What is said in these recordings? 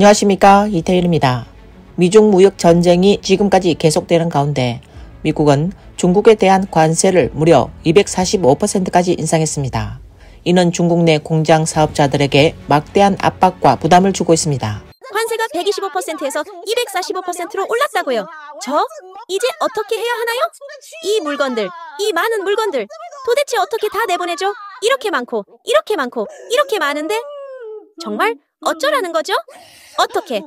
안녕하십니까, 이태일입니다. 미중 무역 전쟁이 지금까지 계속되는 가운데 미국은 중국에 대한 관세를 무려 245%까지 인상했습니다. 이는 중국 내 공장 사업자들에게 막대한 압박과 부담을 주고 있습니다. 관세가 125%에서 245%로 올랐다고요. 이제 어떻게 해야 하나요? 이 물건들, 이 많은 물건들 도대체 어떻게 다 내보내죠? 이렇게 많고 이렇게 많고 이렇게 많은데 정말 어쩌라는 거죠? 어떻게?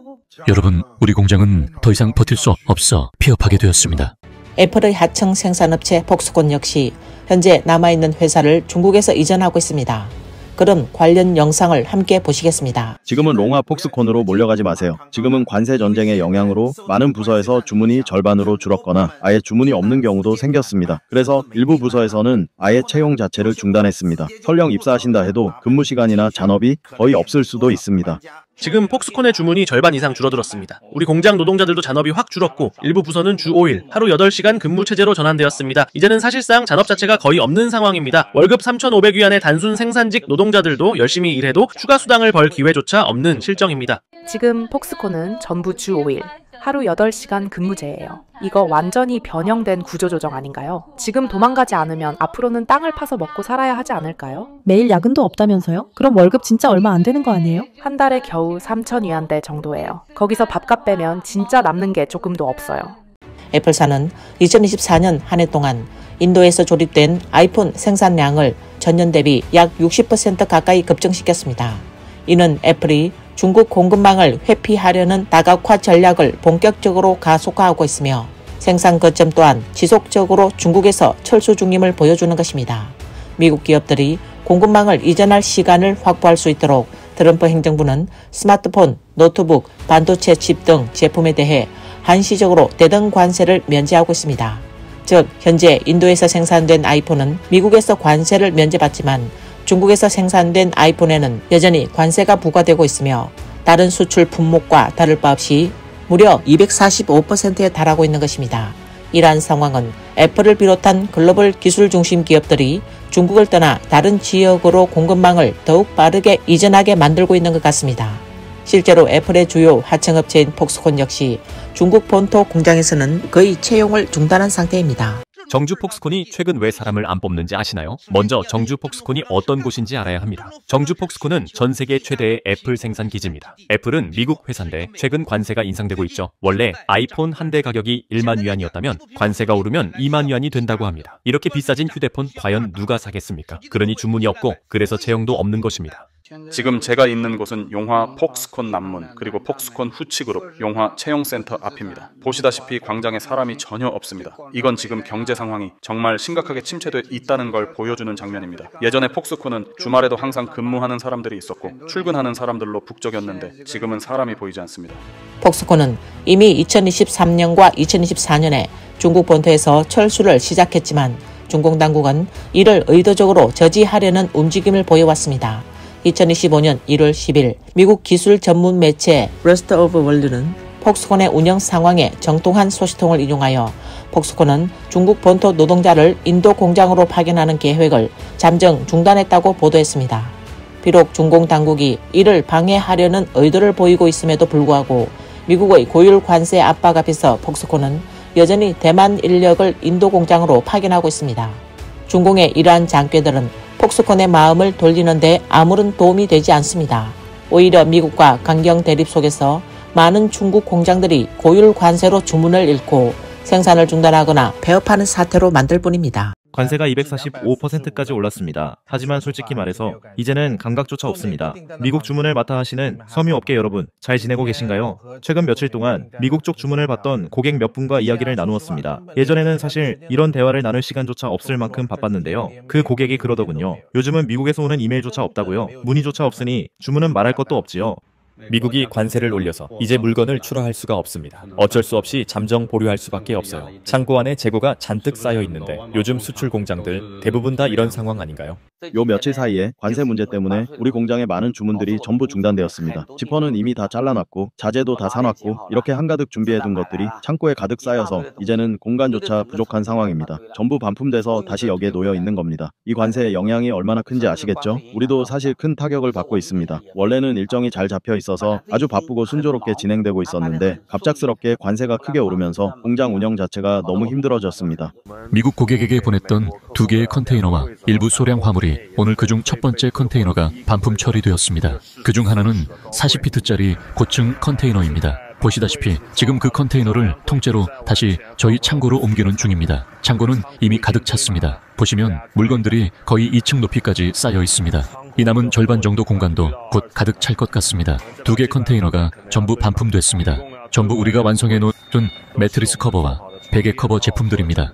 여러분, 우리 공장은 더 이상 버틸 수 없어 폐업하게 되었습니다. 애플의 하청 생산업체 폭스콘 역시 현재 남아있는 회사를 중국에서 이전하고 있습니다. 그럼 관련 영상을 함께 보시겠습니다. 지금은 롱아 폭스콘으로 몰려가지 마세요. 지금은 관세 전쟁의 영향으로 많은 부서에서 주문이 절반으로 줄었거나 아예 주문이 없는 경우도 생겼습니다. 그래서 일부 부서에서는 아예 채용 자체를 중단했습니다. 설령 입사하신다 해도 근무 시간이나 잔업이 거의 없을 수도 있습니다. 지금 폭스콘의 주문이 절반 이상 줄어들었습니다. 우리 공장 노동자들도 잔업이 확 줄었고 일부 부서는 주 5일, 하루 8시간 근무 체제로 전환되었습니다. 이제는 사실상 잔업 자체가 거의 없는 상황입니다. 월급 3,500위안의 단순 생산직 노동자들도 열심히 일해도 추가 수당을 벌 기회조차 없는 실정입니다. 지금 폭스콘은 전부 주 5일, 하루 8시간 근무제예요. 이거 완전히 변형된 구조조정 아닌가요? 지금 도망가지 않으면 앞으로는 땅을 파서 먹고 살아야 하지 않을까요? 매일 야근도 없다면서요? 그럼 월급 진짜 얼마 안 되는 거 아니에요? 한 달에 겨우 3,000위안대 정도예요. 거기서 밥값 빼면 진짜 남는 게 조금도 없어요. 애플사는 2024년 한 해 동안 인도에서 조립된 아이폰 생산량을 전년 대비 약 60% 가까이 급증시켰습니다. 이는 애플이 중국 공급망을 회피하려는 다각화 전략을 본격적으로 가속화하고 있으며 생산 거점 또한 지속적으로 중국에서 철수 중임을 보여주는 것입니다. 미국 기업들이 공급망을 이전할 시간을 확보할 수 있도록 트럼프 행정부는 스마트폰, 노트북, 반도체 칩 등 제품에 대해 한시적으로 대등 관세를 면제하고 있습니다. 즉, 현재 인도에서 생산된 아이폰은 미국에서 관세를 면제받지만 중국에서 생산된 아이폰에는 여전히 관세가 부과되고 있으며 다른 수출 품목과 다를 바 없이 무려 245%에 달하고 있는 것입니다. 이러한 상황은 애플을 비롯한 글로벌 기술 중심 기업들이 중국을 떠나 다른 지역으로 공급망을 더욱 빠르게 이전하게 만들고 있는 것 같습니다. 실제로 애플의 주요 하청업체인 폭스콘 역시 중국 본토 공장에서는 거의 채용을 중단한 상태입니다. 정주 폭스콘이 최근 왜 사람을 안 뽑는지 아시나요? 먼저 정주 폭스콘이 어떤 곳인지 알아야 합니다. 정주 폭스콘은 전 세계 최대의 애플 생산 기지입니다. 애플은 미국 회사인데 최근 관세가 인상되고 있죠. 원래 아이폰 한 대 가격이 1만 위안이었다면 관세가 오르면 2만 위안이 된다고 합니다. 이렇게 비싸진 휴대폰 과연 누가 사겠습니까? 그러니 주문이 없고 그래서 채용도 없는 것입니다. 지금 제가 있는 곳은 용화 폭스콘 남문 그리고 폭스콘 후치그룹 용화 채용센터 앞입니다. 보시다시피 광장에 사람이 전혀 없습니다. 이건 지금 경제 상황이 정말 심각하게 침체돼 있다는 걸 보여주는 장면입니다. 예전에 폭스콘은 주말에도 항상 근무하는 사람들이 있었고 출근하는 사람들로 북적였는데 지금은 사람이 보이지 않습니다. 폭스콘은 이미 2023년과 2024년에 중국 본토에서 철수를 시작했지만 중국 당국은 이를 의도적으로 저지하려는 움직임을 보여왔습니다. 2025년 1월 10일 미국 기술 전문 매체 Rest of World는 폭스콘의 운영 상황에 정통한 소식통을 인용하여 폭스콘은 중국 본토 노동자를 인도 공장으로 파견하는 계획을 잠정 중단했다고 보도했습니다. 비록 중공 당국이 이를 방해하려는 의도를 보이고 있음에도 불구하고 미국의 고율 관세 압박 앞에서 폭스콘은 여전히 대만 인력을 인도 공장으로 파견하고 있습니다. 중공의 이러한 장꾀들은 폭스콘의 마음을 돌리는 데 아무런 도움이 되지 않습니다. 오히려 미국과 강경 대립 속에서 많은 중국 공장들이 고율 관세로 주문을 잃고 생산을 중단하거나 폐업하는 사태로 만들 뿐입니다. 관세가 245%까지 올랐습니다. 하지만 솔직히 말해서 이제는 감각조차 없습니다. 미국 주문을 맡아 하시는 섬유업계 여러분, 잘 지내고 계신가요? 최근 며칠 동안 미국 쪽 주문을 받던 고객 몇 분과 이야기를 나누었습니다. 예전에는 사실 이런 대화를 나눌 시간조차 없을 만큼 바빴는데요. 그 고객이 그러더군요. 요즘은 미국에서 오는 이메일조차 없다고요. 문의조차 없으니 주문은 말할 것도 없지요. 미국이 관세를 올려서 이제 물건을 출하할 수가 없습니다. 어쩔 수 없이 잠정 보류할 수밖에 없어요. 창고 안에 재고가 잔뜩 쌓여 있는데 요즘 수출 공장들 대부분 다 이런 상황 아닌가요? 요 며칠 사이에 관세 문제 때문에 우리 공장의 많은 주문들이 전부 중단되었습니다. 지퍼는 이미 다 잘라놨고 자재도 다 사놨고 이렇게 한가득 준비해둔 것들이 창고에 가득 쌓여서 이제는 공간조차 부족한 상황입니다. 전부 반품돼서 다시 여기에 놓여 있는 겁니다. 이 관세의 영향이 얼마나 큰지 아시겠죠? 우리도 사실 큰 타격을 받고 있습니다. 원래는 일정이 잘 잡혀 있어서 아주 바쁘고 순조롭게 진행되고 있었는데 갑작스럽게 관세가 크게 오르면서 공장 운영 자체가 너무 힘들어졌습니다. 미국 고객에게 보냈던 2개의 컨테이너와 일부 소량 화물이 오늘 그중 첫 번째 컨테이너가 반품 처리되었습니다. 그중 하나는 40피트짜리 고층 컨테이너입니다. 보시다시피 지금 그 컨테이너를 통째로 다시 저희 창고로 옮기는 중입니다. 창고는 이미 가득 찼습니다. 보시면 물건들이 거의 2층 높이까지 쌓여 있습니다. 이 남은 절반 정도 공간도 곧 가득 찰 것 같습니다. 2개 컨테이너가 전부 반품됐습니다. 전부 우리가 완성해 놓은 매트리스 커버와 베개 커버 제품들입니다.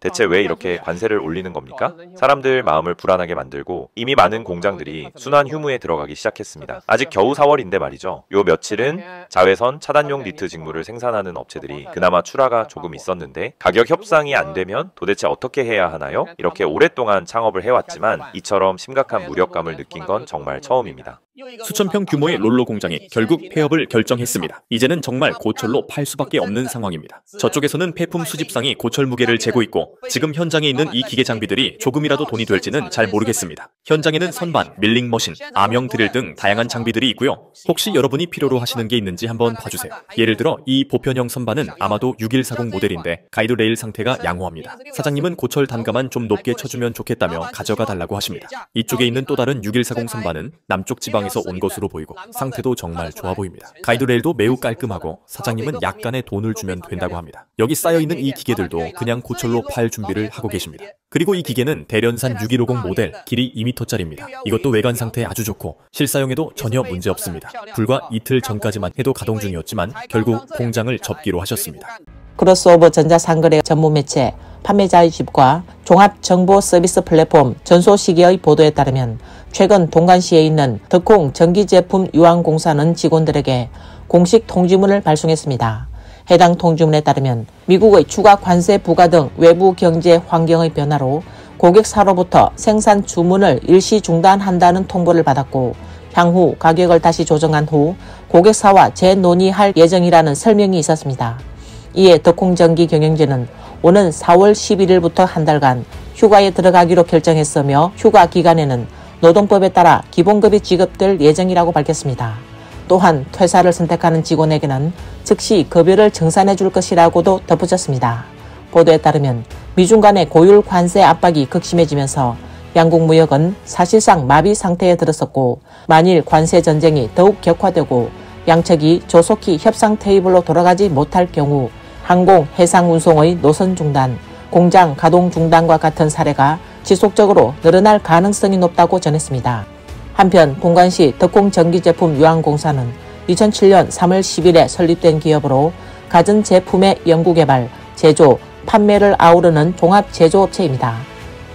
대체 왜 이렇게 관세를 올리는 겁니까? 사람들 마음을 불안하게 만들고 이미 많은 공장들이 순환 휴무에 들어가기 시작했습니다. 아직 겨우 4월인데 말이죠. 요 며칠은 자외선 차단용 니트 직물을 생산하는 업체들이 그나마 출하가 조금 있었는데 가격 협상이 안 되면 도대체 어떻게 해야 하나요? 이렇게 오랫동안 창업을 해왔지만 이처럼 심각한 무력감을 느낀 건 정말 처음입니다. 수천 평 규모의 롤러 공장이 결국 폐업을 결정했습니다. 이제는 정말 고철로 팔 수밖에 없는 상황입니다. 저쪽에서는 폐품 수집상이 고철 무게를 재고 있고 지금 현장에 있는 이 기계 장비들이 조금이라도 돈이 될지는 잘 모르겠습니다. 현장에는 선반, 밀링 머신, 암형 드릴 등 다양한 장비들이 있고요. 혹시 여러분이 필요로 하시는 게 있는지 한번 봐주세요. 예를 들어 이 보편형 선반은 아마도 6140 모델인데 가이드 레일 상태가 양호합니다. 사장님은 고철 단가만 좀 높게 쳐주면 좋겠다며 가져가 달라고 하십니다. 이쪽에 있는 또 다른 6140 선반은 남쪽 지방에서 온 것으로 보이고 상태도 정말 좋아 보입니다. 가이드 레일도 매우 깔끔하고 사장님은 약간의 돈을 주면 된다고 합니다. 여기 쌓여있는 이 기계들도 그냥 고철로 팔 준비를 하고 계십니다. 그리고 이 기계는 대련산 6150 모델, 길이 2m짜리입니다. 이것도 외관 상태 아주 좋고 실사용에도 전혀 문제 없습니다. 불과 이틀 전까지만 해도 가동 중이었지만 결국 공장을 접기로 하셨습니다. 크로스오버 전자상거래 전문 매체 판매자의 집과 종합정보 서비스 플랫폼 전소시계의 보도에 따르면 최근 동관시에 있는 덕콩 전기제품 유황공사는 직원들에게 공식 통지문을 발송했습니다. 해당 통지문에 따르면 미국의 추가 관세 부과 등 외부 경제 환경의 변화로 고객사로부터 생산 주문을 일시 중단한다는 통보를 받았고 향후 가격을 다시 조정한 후 고객사와 재논의할 예정이라는 설명이 있었습니다. 이에 덕콩전기 경영진은 오는 4월 11일부터 한 달간 휴가에 들어가기로 결정했으며 휴가 기간에는 노동법에 따라 기본급이 지급될 예정이라고 밝혔습니다. 또한 퇴사를 선택하는 직원에게는 즉시 급여를 정산해 줄 것이라고도 덧붙였습니다. 보도에 따르면 미중 간의 고율 관세 압박이 극심해지면서 양국 무역은 사실상 마비 상태에 들었었고 만일 관세 전쟁이 더욱 격화되고 양측이 조속히 협상 테이블로 돌아가지 못할 경우 항공, 해상 운송의 노선 중단, 공장 가동 중단과 같은 사례가 지속적으로 늘어날 가능성이 높다고 전했습니다. 한편 동관시 덕콩전기제품 유황공사는 2007년 3월 10일에 설립된 기업으로 가전제품의 연구개발, 제조, 판매를 아우르는 종합제조업체입니다.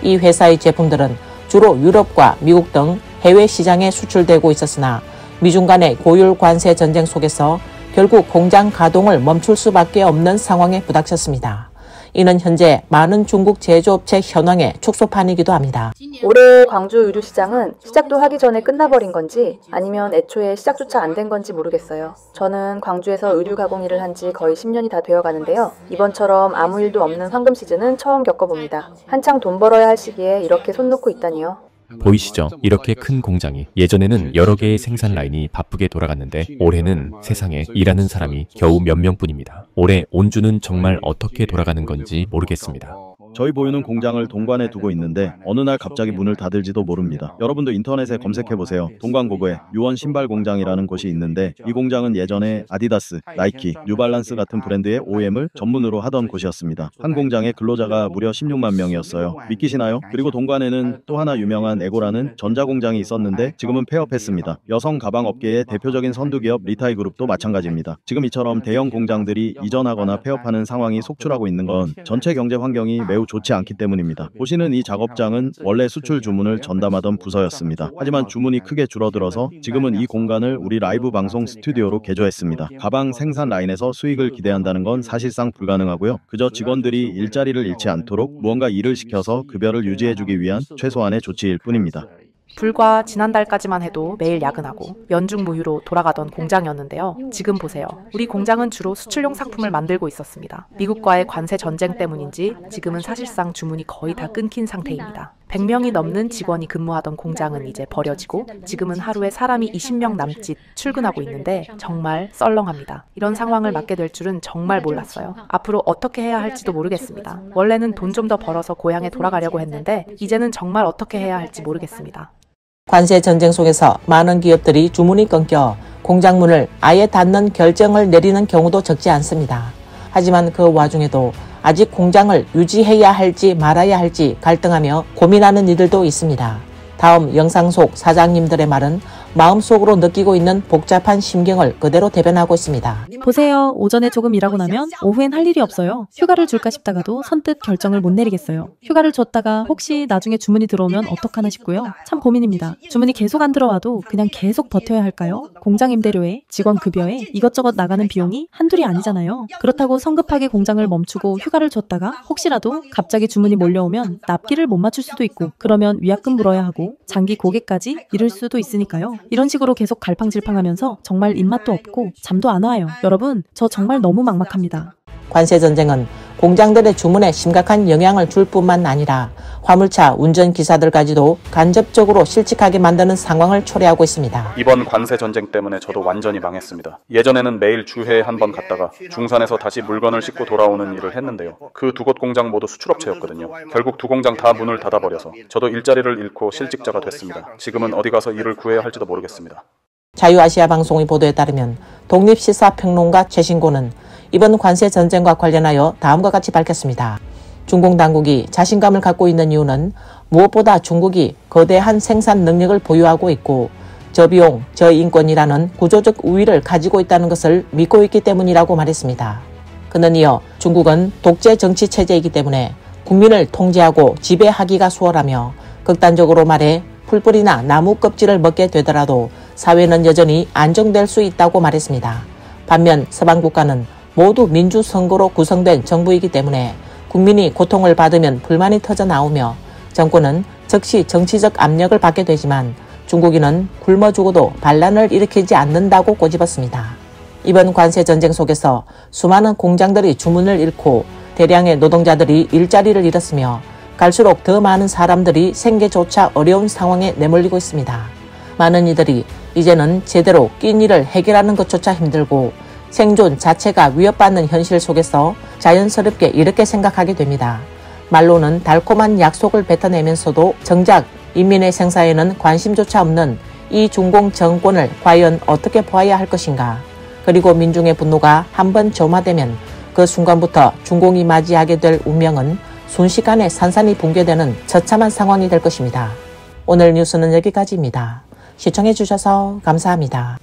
이 회사의 제품들은 주로 유럽과 미국 등 해외 시장에 수출되고 있었으나 미중 간의 고율 관세 전쟁 속에서 결국 공장 가동을 멈출 수밖에 없는 상황에 부닥쳤습니다. 이는 현재 많은 중국 제조업체 현황의 축소판이기도 합니다. 올해 광주 의류시장은 시작도 하기 전에 끝나버린 건지 아니면 애초에 시작조차 안 된 건지 모르겠어요. 저는 광주에서 의류 가공 일을 한 지 거의 10년이 다 되어가는데요. 이번처럼 아무 일도 없는 황금 시즌은 처음 겪어봅니다. 한창 돈 벌어야 할 시기에 이렇게 손 놓고 있다니요. 보이시죠? 이렇게 큰 공장이 예전에는 여러 개의 생산 라인이 바쁘게 돌아갔는데 올해는 세상에 일하는 사람이 겨우 몇 명뿐입니다. 올해 온주는 정말 어떻게 돌아가는 건지 모르겠습니다. 저희 보유는 공장을 동관에 두고 있는데 어느 날 갑자기 문을 닫을지도 모릅니다. 여러분도 인터넷에 검색해보세요. 동관고거에 유원 신발 공장이라는 곳이 있는데 이 공장은 예전에 아디다스, 나이키, 뉴발란스 같은 브랜드의 OEM을 전문으로 하던 곳이었습니다. 한 공장의 근로자가 무려 16만 명이었어요. 믿기시나요? 그리고 동관에는 또 하나 유명한 에고라는 전자공장이 있었는데 지금은 폐업했습니다. 여성 가방 업계의 대표적인 선두기업 리타이 그룹도 마찬가지입니다. 지금 이처럼 대형 공장들이 이전하거나 폐업하는 상황이 속출하고 있는 건 전체 경제 환경이 매우 매우 좋지 않기 때문입니다. 보시는 이 작업장은 원래 수출 주문을 전담하던 부서였습니다. 하지만 주문이 크게 줄어들어서 지금은 이 공간을 우리 라이브 방송 스튜디오로 개조했습니다. 가방 생산 라인에서 수익을 기대한다는 건 사실상 불가능하고요. 그저 직원들이 일자리를 잃지 않도록 무언가 일을 시켜서 급여를 유지해주기 위한 최소한의 조치일 뿐입니다. 불과 지난달까지만 해도 매일 야근하고 연중 무휴로 돌아가던 공장이었는데요. 지금 보세요. 우리 공장은 주로 수출용 상품을 만들고 있었습니다. 미국과의 관세 전쟁 때문인지 지금은 사실상 주문이 거의 다 끊긴 상태입니다. 100명이 넘는 직원이 근무하던 공장은 이제 버려지고 지금은 하루에 사람이 20명 남짓 출근하고 있는데 정말 썰렁합니다. 이런 상황을 맞게 될 줄은 정말 몰랐어요. 앞으로 어떻게 해야 할지도 모르겠습니다. 원래는 돈 좀 더 벌어서 고향에 돌아가려고 했는데 이제는 정말 어떻게 해야 할지 모르겠습니다. 관세 전쟁 속에서 많은 기업들이 주문이 끊겨 공장 문을 아예 닫는 결정을 내리는 경우도 적지 않습니다. 하지만 그 와중에도 아직 공장을 유지해야 할지 말아야 할지 갈등하며 고민하는 이들도 있습니다. 다음 영상 속 사장님들의 말은 마음속으로 느끼고 있는 복잡한 심경을 그대로 대변하고 있습니다. 보세요. 오전에 조금 일하고 나면 오후엔 할 일이 없어요. 휴가를 줄까 싶다가도 선뜻 결정을 못 내리겠어요. 휴가를 줬다가 혹시 나중에 주문이 들어오면 어떡하나 싶고요. 참 고민입니다. 주문이 계속 안 들어와도 그냥 계속 버텨야 할까요? 공장 임대료에 직원 급여에 이것저것 나가는 비용이 한둘이 아니잖아요. 그렇다고 성급하게 공장을 멈추고 휴가를 줬다가 혹시라도 갑자기 주문이 몰려오면 납기를 못 맞출 수도 있고 그러면 위약금 물어야 하고 장기 고객까지 잃을 수도 있으니까요. 이런 식으로 계속 갈팡질팡하면서 정말 입맛도 없고 잠도 안 와요. 여러분, 저 정말 너무 막막합니다. 관세 전쟁은 공장들의 주문에 심각한 영향을 줄 뿐만 아니라 화물차 운전기사들까지도 간접적으로 실직하게 만드는 상황을 초래하고 있습니다. 이번 관세 전쟁 때문에 저도 완전히 망했습니다. 예전에는 매일 주회에 한 번 갔다가 중산에서 다시 물건을 싣고 돌아오는 일을 했는데요. 그 두 곳 공장 모두 수출업체였거든요. 결국 두 공장 다 문을 닫아버려서 저도 일자리를 잃고 실직자가 됐습니다. 지금은 어디 가서 일을 구해야 할지도 모르겠습니다. 자유아시아 방송의 보도에 따르면 독립시사평론가 최신고는 이번 관세 전쟁과 관련하여 다음과 같이 밝혔습니다. 중국 당국이 자신감을 갖고 있는 이유는 무엇보다 중국이 거대한 생산 능력을 보유하고 있고 저비용, 저인권이라는 구조적 우위를 가지고 있다는 것을 믿고 있기 때문이라고 말했습니다. 그는 이어 중국은 독재 정치 체제이기 때문에 국민을 통제하고 지배하기가 수월하며 극단적으로 말해 풀뿌리나 나무 껍질을 먹게 되더라도 사회는 여전히 안정될 수 있다고 말했습니다. 반면 서방 국가는 모두 민주선거로 구성된 정부이기 때문에 국민이 고통을 받으면 불만이 터져 나오며 정권은 즉시 정치적 압력을 받게 되지만 중국인은 굶어 죽어도 반란을 일으키지 않는다고 꼬집었습니다. 이번 관세 전쟁 속에서 수많은 공장들이 주문을 잃고 대량의 노동자들이 일자리를 잃었으며 갈수록 더 많은 사람들이 생계조차 어려운 상황에 내몰리고 있습니다. 많은 이들이 이제는 제대로 낀 일을 해결하는 것조차 힘들고 생존 자체가 위협받는 현실 속에서 자연스럽게 이렇게 생각하게 됩니다. 말로는 달콤한 약속을 뱉어내면서도 정작 인민의 생사에는 관심조차 없는 이 중공 정권을 과연 어떻게 보아야 할 것인가. 그리고 민중의 분노가 한번 점화되면 그 순간부터 중공이 맞이하게 될 운명은 순식간에 산산이 붕괴되는 처참한 상황이 될 것입니다. 오늘 뉴스는 여기까지입니다. 시청해주셔서 감사합니다.